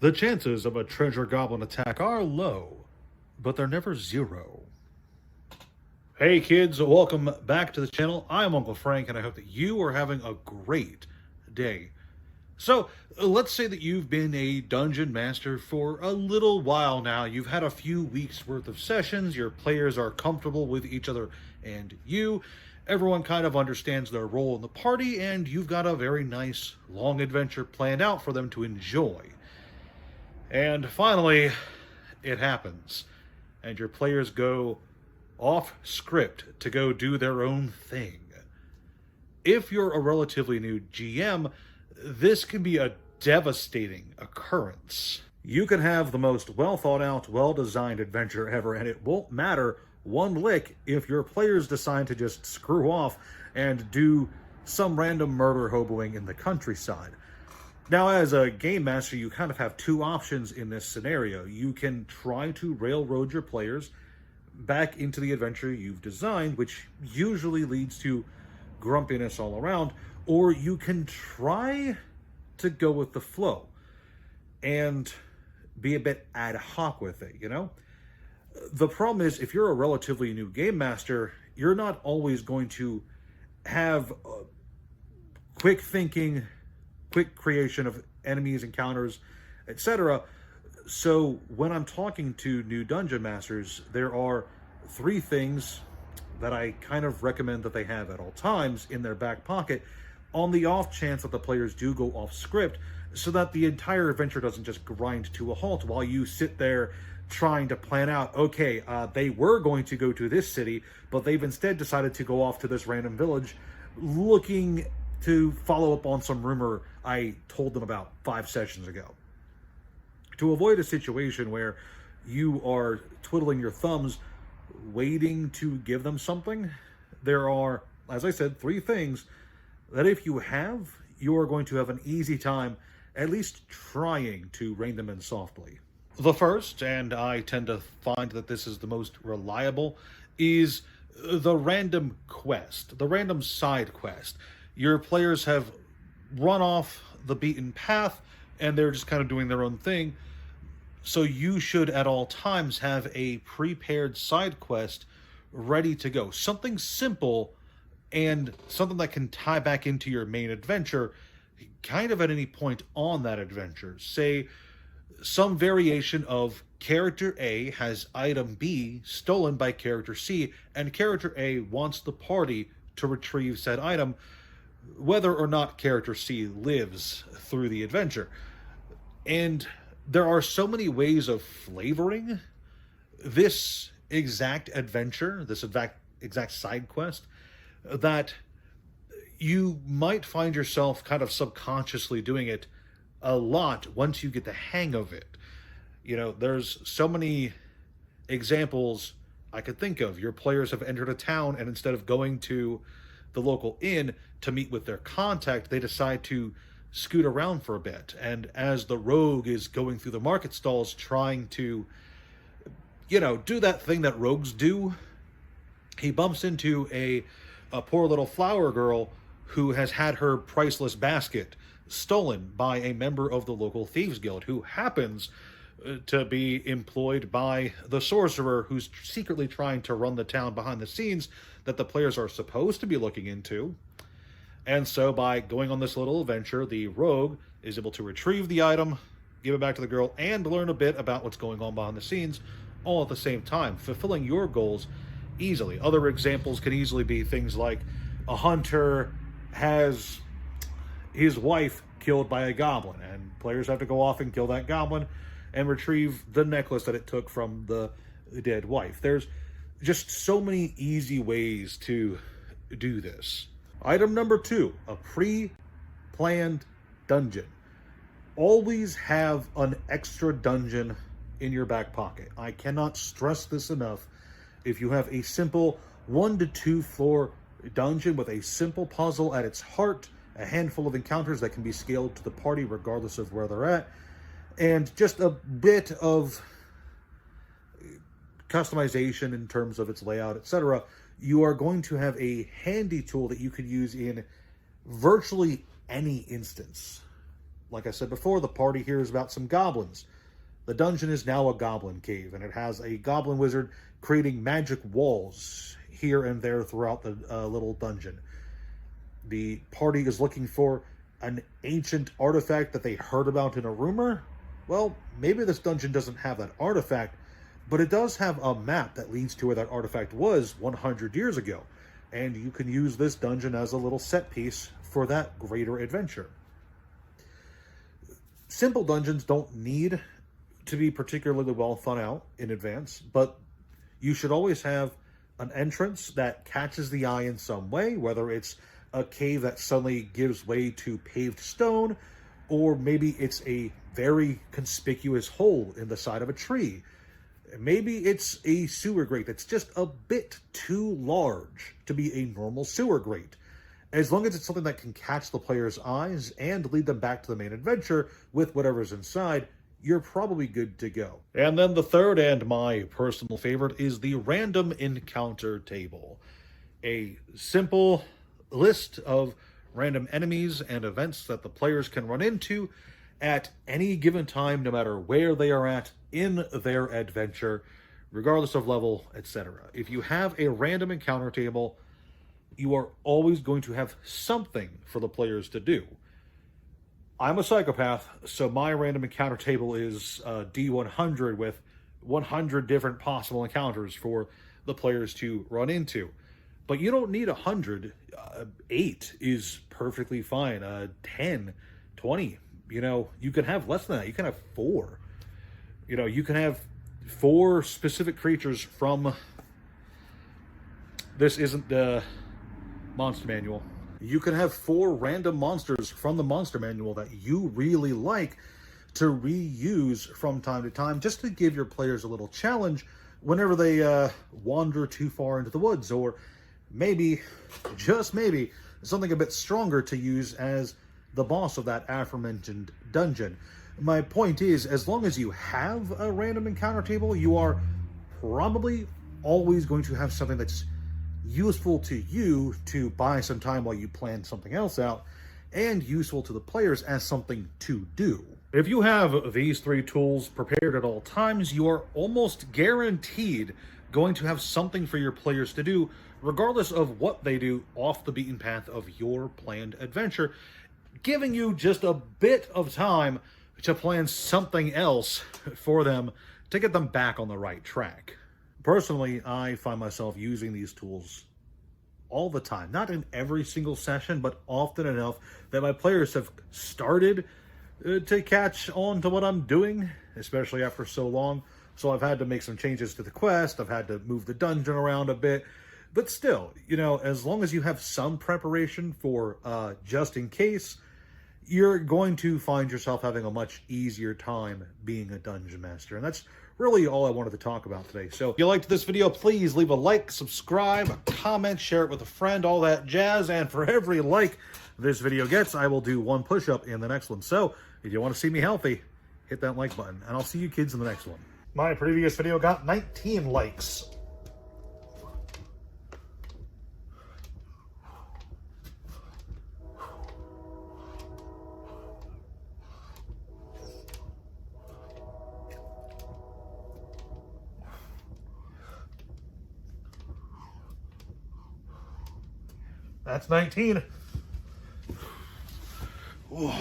The chances of a treasure goblin attack are low, but they're never zero. Hey kids, welcome back to the channel. I'm Uncle Frank, and I hope that you are having a great day. So, let's say that you've been a dungeon master for a little while now. You've had a few weeks worth of sessions, your players are comfortable with each other and you. Everyone kind of understands their role in the party, and you've got a very nice long adventure planned out for them to enjoy. And finally, it happens, and your players go off script to go do their own thing. If you're a relatively new GM, this can be a devastating occurrence. You can have the most well thought out, well designed adventure ever, and it won't matter one lick if your players decide to just screw off and do some random murder hoboing in the countryside. Now, as a game master, you kind of have two options in this scenario. You can try to railroad your players back into the adventure you've designed, which usually leads to grumpiness all around, or you can try to go with the flow and be a bit ad hoc with it, you know? The problem is, if you're a relatively new game master, you're not always going to have quick thinking, quick creation of enemies, encounters, etc. So when I'm talking to new dungeon masters, there are three things that I kind of recommend that they have at all times in their back pocket, on the off chance that the players do go off script, so that the entire adventure doesn't just grind to a halt while you sit there trying to plan out, okay, they were going to go to this city, but they've instead decided to go off to this random village looking to follow up on some rumor I told them about 5 sessions ago. To avoid a situation where you are twiddling your thumbs waiting to give them something, there are, as I said, 3 things that if you have, you are going to have an easy time at least trying to rein them in softly. The first, and I tend to find that this is the most reliable, is the random quest, the random side quest. Your players have run off the beaten path, and they're just kind of doing their own thing. So you should at all times have a prepared side quest ready to go. Something simple and something that can tie back into your main adventure kind of at any point on that adventure. Say some variation of character A has item B stolen by character C, and character A wants the party to retrieve said item, whether or not character C lives through the adventure. And there are so many ways of flavoring this exact adventure, this exact side quest, that you might find yourself kind of subconsciously doing it a lot once you get the hang of it. You know, there's so many examples I could think of. Your players have entered a town, and instead of going to the local inn to meet with their contact, they decide to scoot around for a bit. And as the rogue is going through the market stalls trying to, do that thing that rogues do, he bumps into a poor little flower girl who has had her priceless basket stolen by a member of the local thieves guild, who happens to be employed by the sorcerer who's secretly trying to run the town behind the scenes that the players are supposed to be looking into. And so by going on this little adventure, the rogue is able to retrieve the item, give it back to the girl, and learn a bit about what's going on behind the scenes, all at the same time, fulfilling your goals easily. Other examples can easily be things like a hunter has his wife killed by a goblin, and players have to go off and kill that goblin and retrieve the necklace that it took from the dead wife. There's just so many easy ways to do this. Item number 2, a pre-planned dungeon. Always have an extra dungeon in your back pocket. I cannot stress this enough. If you have a simple 1 to 2 floor dungeon with a simple puzzle at its heart, a handful of encounters that can be scaled to the party regardless of where they're at, and just a bit of customization in terms of its layout, etc., you are going to have a handy tool that you could use in virtually any instance. like I said before, the party hears about some goblins. The dungeon is now a goblin cave, and it has a goblin wizard creating magic walls here and there throughout the little dungeon. The party is looking for an ancient artifact that they heard about in a rumor. Well, maybe this dungeon doesn't have that artifact, but it does have a map that leads to where that artifact was 100 years ago. And you can use this dungeon as a little set piece for that greater adventure. Simple dungeons don't need to be particularly well thought out in advance, but you should always have an entrance that catches the eye in some way, whether it's a cave that suddenly gives way to paved stone, or maybe it's a very conspicuous hole in the side of a tree. Maybe it's a sewer grate that's just a bit too large to be a normal sewer grate. As long as it's something that can catch the player's eyes and lead them back to the main adventure with whatever's inside, you're probably good to go. And then the third and my personal favorite is the random encounter table. A simple list of random enemies and events that the players can run into at any given time, no matter where they are at in their adventure, regardless of level, etc. If you have a random encounter table, you are always going to have something for the players to do. I'm a psychopath, so my random encounter table is D100 with 100 different possible encounters for the players to run into. But you don't need 100. 8 is perfectly fine. 10, 20. You can have less than that. You can have 4. You can have 4 specific creatures from... This isn't the monster manual. You can have 4 random monsters from the monster manual that you really like to reuse from time to time, just to give your players a little challenge whenever they wander too far into the woods, or maybe, just maybe, something a bit stronger to use as the boss of that aforementioned dungeon. My point is, as long as you have a random encounter table, you are probably always going to have something that's useful to you to buy some time while you plan something else out, and useful to the players as something to do. If you have these 3 tools prepared at all times, you are almost guaranteed going to have something for your players to do, regardless of what they do off the beaten path of your planned adventure, giving you just a bit of time to plan something else for them to get them back on the right track. Personally, I find myself using these tools all the time. Not in every single session, but often enough that my players have started to catch on to what I'm doing, especially after so long. So I've had to make some changes to the quest. I've had to move the dungeon around a bit. But still, as long as you have some preparation for just in case, you're going to find yourself having a much easier time being a dungeon master. And that's really all I wanted to talk about today. So if you liked this video, please leave a like, subscribe, a comment, share it with a friend, all that jazz. And for every like this video gets, I will do 1 push-up in the next one. So if you want to see me healthy, hit that like button. And I'll see you kids in the next one. My previous video got 19 likes. That's 19. Ooh.